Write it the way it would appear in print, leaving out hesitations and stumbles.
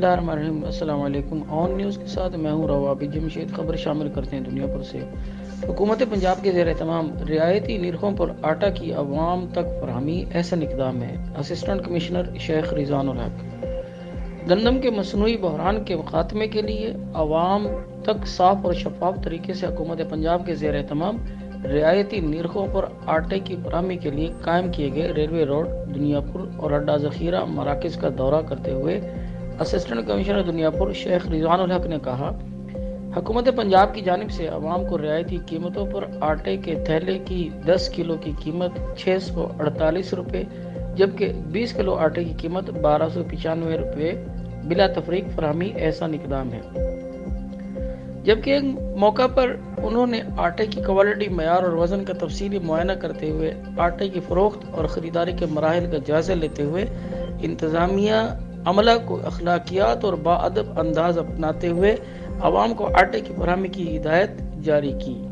اللہ الرحمن الرحیم۔ السلام علیکم۔ آن نیوز کے ساتھ میں ہوں روابی جمشید۔ خبر شامل کرتے ہیں دنیا بھر سے۔ حکومت پنجاب کے زیر اہتمام رعایتی نرخوں پر آٹا کی عوام تک فراہمی احسن اقدام ہے۔ اسسٹنٹ کمشنر شیخ رضوان الحق۔ گندم کے مصنوعی بحران کے خاتمے کے لیے عوام تک صاف اور شفاف طریقے سے حکومت پنجاب کے زیر اہتمام رعایتی نرخوں پر آٹے کی فراہمی کے لیے قائم کیے گئے ریلوے روڈ دنیا پور اور اڈا ذخیرہ مراکز کا دورہ کرتے ہوئے اسسٹنٹ کمشنر دنیا پور شیخ رضوان الحق نے کہا، حکومت پنجاب کی جانب سے عوام کو رعایتی قیمتوں پر آٹے کے تھیلے کی 10 کلو کی قیمت 648 روپے جبکہ 20 کلو آٹے کی قیمت 1295 روپے بلا تفریق فراہمی احسن اقدام ہے۔ جبکہ ایک موقع پر انہوں نے آٹے کی کوالٹی، معیار اور وزن کا تفصیلی معائنہ کرتے ہوئے آٹے کی فروخت اور خریداری کے مراحل کا جائزہ لیتے ہوئے انتظامیہ عملہ کو اخلاقیات اور باادب انداز اپناتے ہوئے عوام کو آٹے کی فراہمی کی ہدایت جاری کی۔